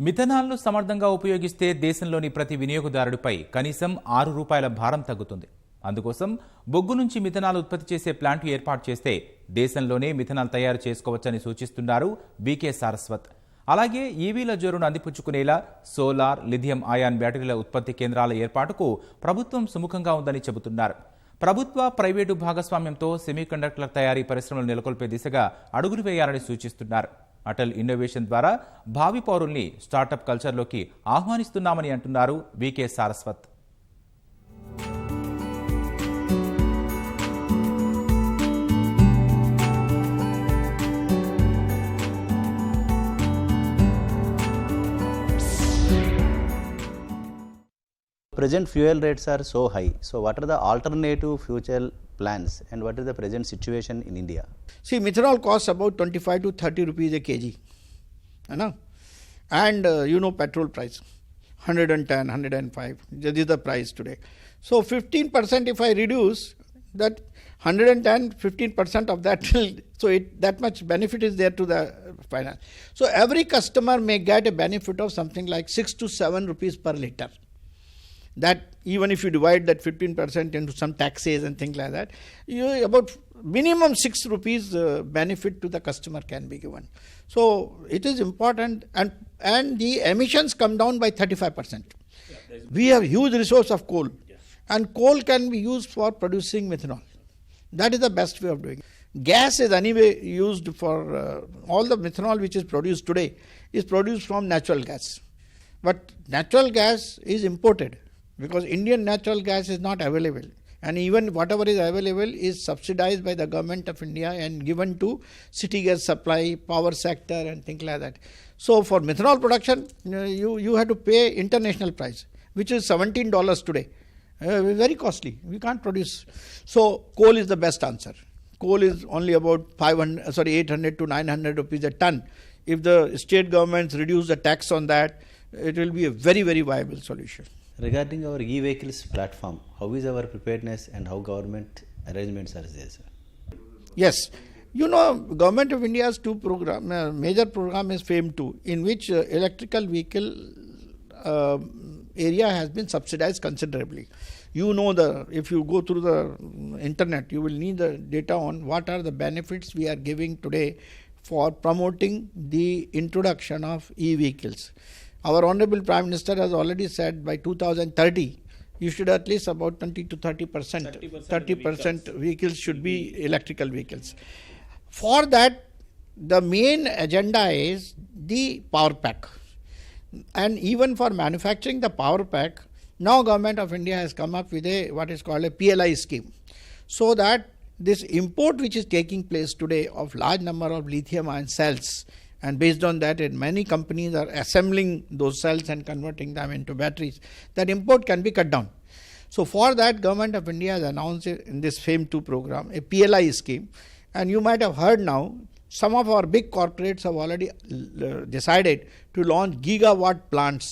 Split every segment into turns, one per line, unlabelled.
మిథనాల్ను సమర్థంగా ఉపయోగిస్తే దేశంలోని ప్రతి వినియోగదారుడిపై కనీసం ₹6 భారం తగ్గుతుంది. అందుకోసం బొగ్గు నుంచి మిథనాల్ ఉత్పత్తి చేసే ప్లాంట్ ఏర్పాటు చేస్తే దేశంలోనే మిథనాల్ తయారు చేసుకోవచ్చని సూచిస్తున్నారు బీకే సారస్వత్. అలాగే ఈవీల జోరును అందిపుచ్చుకునేలా సోలార్, లిథియం అయాన్ బ్యాటరీల ఉత్పత్తి కేంద్రాల ఏర్పాటుకు ప్రభుత్వం సుముఖంగా ఉందని చెబుతున్నారు. ప్రభుత్వ, ప్రైవేటు భాగస్వామ్యంతో సెమీకండక్టర్ల తయారీ పరిశ్రమలు నెలకొల్పే దిశగా అడుగులు వేయాలని సూచిస్తున్నారు. అటల్ ఇన్నోవేషన్ ద్వారా భావి పౌరుల్ని స్టార్టప్ కల్చర్లోకి ఆహ్వానిస్తున్నామని అంటున్నారు B K Saraswat.
Present fuel rates are so high. So what are the alternative future plans and what is the present situation in India?
See, methanol costs about 25 to 30 rupees a kg. And petrol price 110, 105. That is the price today. So 15% if I reduce that 110, 15% of that, so that much benefit is there to the finance. So every customer may get a benefit of something like 6 to 7 rupees per liter. That even if you divide that 15% into some taxes and things like that, about minimum 6 rupees benefit to the customer can be given. So it is important, and the emissions come down by 35%. We have huge resource of coal, and coal can be used for producing methanol. That is the best way of doing it. Gas is anyway used for all the methanol which is produced today is produced from natural gas. But natural gas is imported, because Indian natural gas is not available, and even whatever is available is subsidized by the government of India and given to city gas supply, power sector and things like that. So for methanol production, you have to pay international price, which is $17 today. Very costly. We can't produce. So coal is the best answer. Coal is only about 800 to 900 rupees a ton. If the state governments reduce the tax on that, it will be a very, very viable solution.
Regarding our e-vehicles platform, how is our preparedness and how government arrangements are there, sir?
Yes. Government of India's major program is FAME 2, in which electrical vehicle area has been subsidized considerably. If you go through the internet, you will need the data on what are the benefits we are giving today for promoting the introduction of e-vehicles. Our Honorable Prime Minister has already said by 2030, you should at least about 20 to 30% vehicles should be electrical vehicles. For that, the main agenda is the power pack. And even for manufacturing the power pack, now Government of India has come up with what is called a PLI scheme. So that this import which is taking place today of large number of lithium ion cells, and based on that, many companies are assembling those cells and converting them into batteries, that import can be cut down. So for that, Government of India has announced in this FAME 2 program a PLI scheme. And you might have heard now, some of our big corporates have already decided to launch gigawatt plants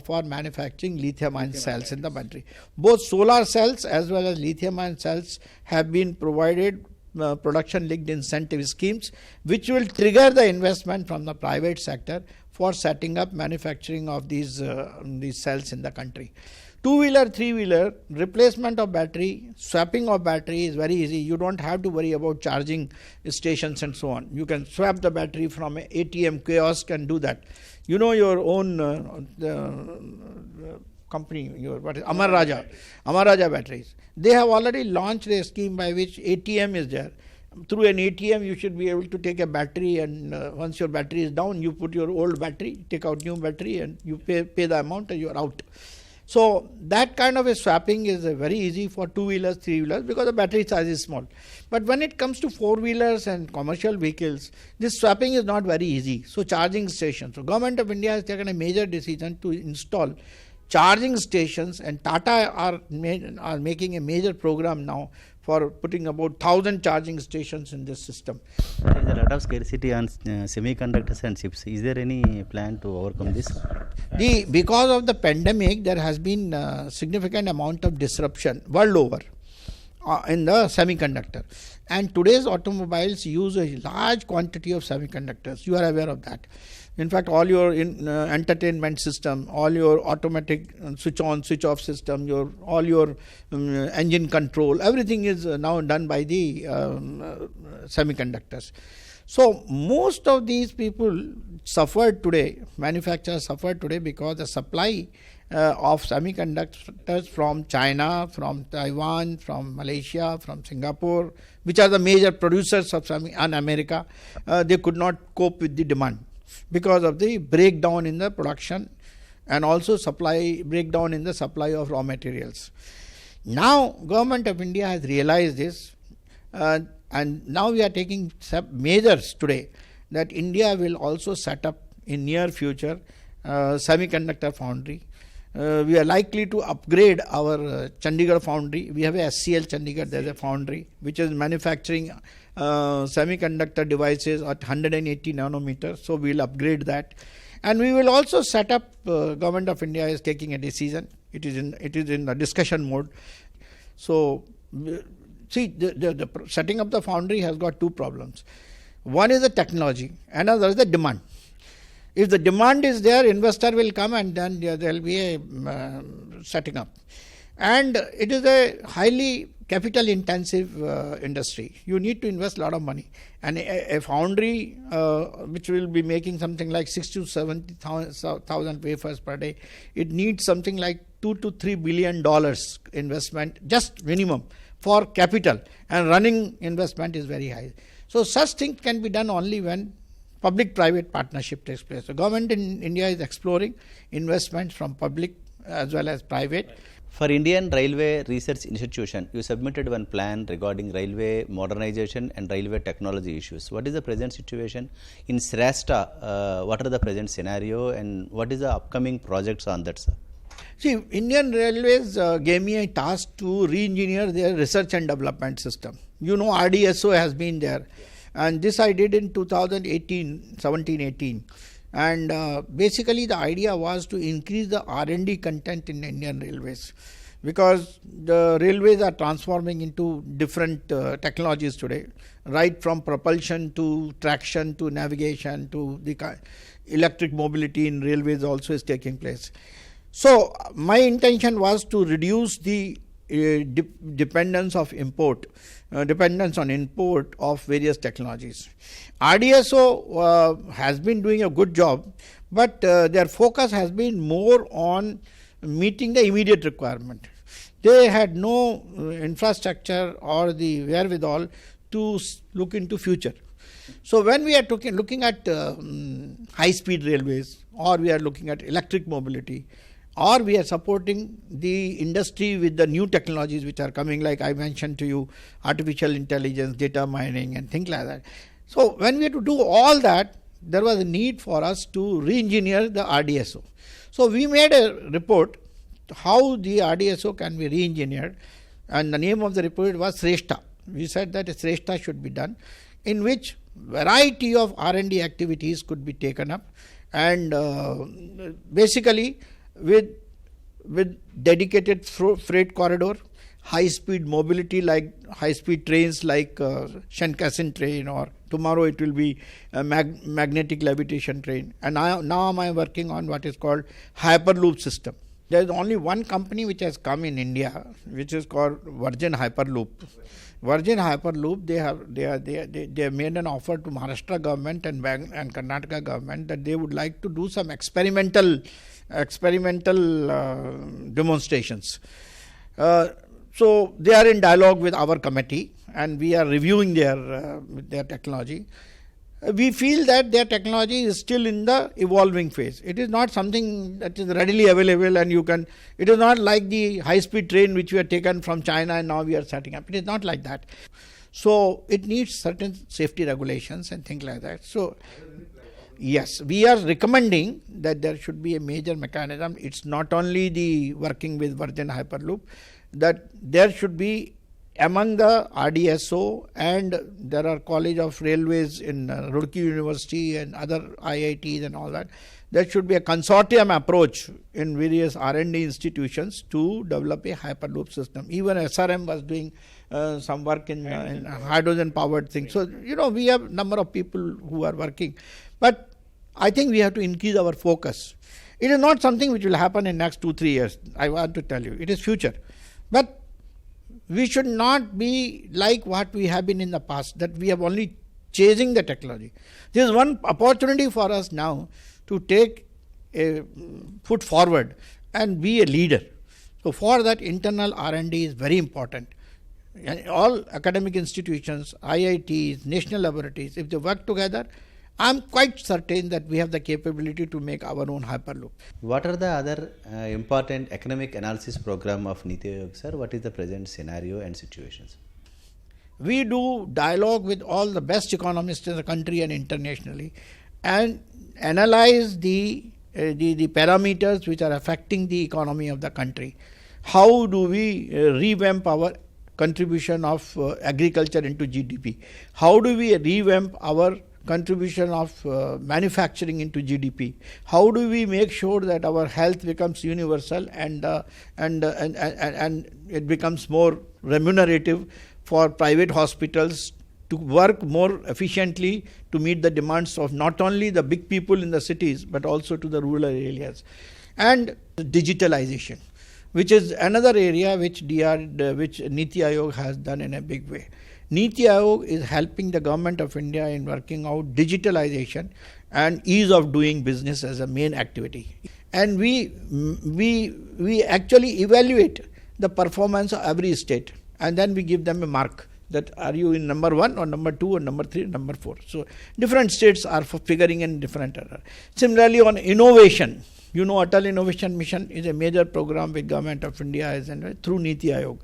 for manufacturing lithium ion cells in the battery. Both solar cells as well as lithium ion cells have been provided production linked incentive schemes, which will trigger the investment from the private sector for setting up manufacturing of these cells in the country. Two-wheeler, three-wheeler, replacement of battery, swapping of battery is very easy. You don't have to worry about charging stations and so on. You can swap the battery from an ATM kiosk and do that. Your own company, Amar Raja batteries. They have already launched a scheme by which ATM is there. Through an ATM, you should be able to take a battery, and once your battery is down, you put your old battery, take out new battery, and you pay the amount and you are out. So that kind of a swapping is very easy for two-wheelers, three-wheelers, because the battery size is small. But when it comes to four-wheelers and commercial vehicles, this swapping is not very easy. So charging stations. So Government of India has taken a major decision to install charging stations, and Tata are making a major program now for putting about 1,000 charging stations in this system.
There is a lot of scarcity on semiconductors and chips. Is there any plan to overcome this?
Because of the pandemic, there has been a significant amount of disruption world over in the semiconductor. And today's automobiles use a large quantity of semiconductors. You are aware of that. In fact, all your entertainment system, all your automatic switch on, switch off system, all your engine control, everything is now done by the semiconductors. So most of these people suffered today, manufacturers suffered today because the supply of semiconductors from China, from Taiwan, from Malaysia, from Singapore, which are the major producers of and America, they could not cope with the demand because of the breakdown in the production and also breakdown in the supply of raw materials. Now Government of India has realized this, and now we are taking measures today that India will also set up in near future semiconductor foundry. We are likely to upgrade our Chandigarh foundry. We have a SCL Chandigarh, there is a foundry which is manufacturing semiconductor devices at 180 nanometers. So we will upgrade that, and we will also set up. Government of India is taking a decision. It is in the discussion mode. So see, the setting up the foundry has got two problems. One is the technology, another is the demand. If the demand is there, investor will come and then there will be a setting up. And it is a highly capital intensive industry. You need to invest a lot of money. And a foundry which will be making something like 60 to 70,000 wafers per day, it needs something like $2 to $3 billion investment, just minimum, for capital. And running investment is very high. So such things can be done only when public-private partnership takes place. The government in India is exploring investments from public as well as private.
For Indian Railway Research Institution, you submitted one plan regarding railway modernization and railway technology issues. What is the present situation? In Shrestha, what are the present scenario and what is the upcoming projects on that, sir?
See, Indian Railways gave me a task to re-engineer their research and development system. You know, RDSO has been there. And this I did in 2017-18. And basically the idea was to increase the R&D content in Indian Railways, because the railways are transforming into different technologies today, right from propulsion to traction to navigation to the electric mobility in railways also is taking place. So my intention was to reduce the dependence on import of various technologies. RDSO has been doing a good job, but their focus has been more on meeting the immediate requirement. They had no infrastructure or the wherewithal to look into future. So when we are looking at high-speed railways, or we are looking at electric mobility, or we are supporting the industry with the new technologies which are coming, like I mentioned to you, artificial intelligence, data mining and things like that. So when we had to do all that, there was a need for us to re-engineer the RDSO. So we made a report how the RDSO can be re-engineered, and the name of the report was Shrestha. We said that a Shrestha should be done, in which variety of R&D activities could be taken up, and basically with dedicated freight corridor, high speed mobility like high speed trains like Shinkansen train, or tomorrow it will be a magnetic levitation train. And now I am working on what is called Hyperloop system. There is only one company which has come in India, which is called Virgin Hyperloop. Virgin Hyperloop, they have made an offer to Maharashtra government and Karnataka government that they would like to do some experimental demonstrations. So they are in dialogue with our committee, and we are reviewing their technology. We feel that their technology is still in the evolving phase. It is not something that is readily available, and it is not like the high speed train which we have taken from China and now we are setting up. It is not like that. So it needs certain safety regulations and things like that. So yes, we are recommending that there should be a major mechanism. It's not only the working with Virgin Hyperloop, that there should be among the RDSO, and there are College of Railways in Roorkee University and other IITs and all that, there should be a consortium approach in various R&D institutions to develop a Hyperloop system. Even SRM was doing some work in hydrogen powered things. So, we have number of people who are working. But I think we have to increase our focus. It is not something which will happen in next 2-3 years. I want to tell you, it is future. But we should not be like what we have been in the past, that we have only chasing the technology. There is one opportunity for us now to take a foot forward and be a leader. So for that, internal R&D is very important. And all academic institutions, IITs, national laboratories, if they work together, I'm quite certain that we have the capability to make our own Hyperloop.
What are the other important economic analysis program of Niti Aayog, sir? What is the present scenario and situations?
We do dialogue with all the best economists in the country and internationally, and analyze the parameters which are affecting the economy of the country. How do we revamp our contribution of agriculture into GDP? How do we revamp our contribution of manufacturing into GDP? How do we make sure that our health becomes universal and it becomes more remunerative for private hospitals to work more efficiently to meet the demands of not only the big people in the cities but also to the rural areas? And digitalization, which is another area which Niti Aayog has done in a big way. Niti Aayog is helping the government of India in working out digitalization and ease of doing business as a main activity. And we actually evaluate the performance of every state, and then we give them a mark that are you in number 1 or number 2 or number 3 or number 4. So different states are figuring in different error. Similarly on innovation, you know, Atal Innovation Mission is a major program with Government of India through Niti Aayog.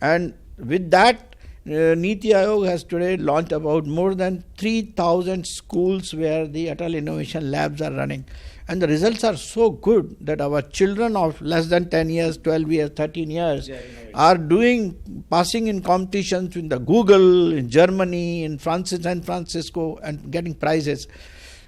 And with that, Niti Aayog has today launched about more than 3,000 schools where the Atal Innovation Labs are running. And the results are so good that our children of less than 10 years, 12 years, 13 years are passing in competitions in the Google, in Germany, in San Francisco, and getting prizes.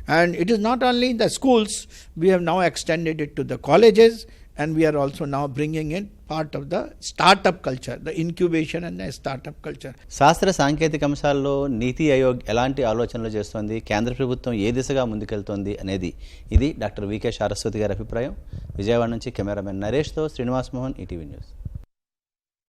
And it is not only in the schools, we have now extended it to the colleges, and we are also now bringing in part of the startup culture, the incubation and the startup culture.
శాస్త్ర సాంకేతిక అంశాల్లో నీతి ఆయోగ్ ఎలాంటి ఆలోచనలు చేస్తోంది, కేంద్ర ప్రభుత్వం ఏ దిశగా ముందుకెళ్తోంది అనేది ఇది డాక్టర్ వికే సారస్వతి గారి అభిప్రాయం. విజయవాడ నుంచి కెమెరామెన్ నరేష్తో శ్రీనివాస్ మోహన్, ఈటీవీ న్యూస్.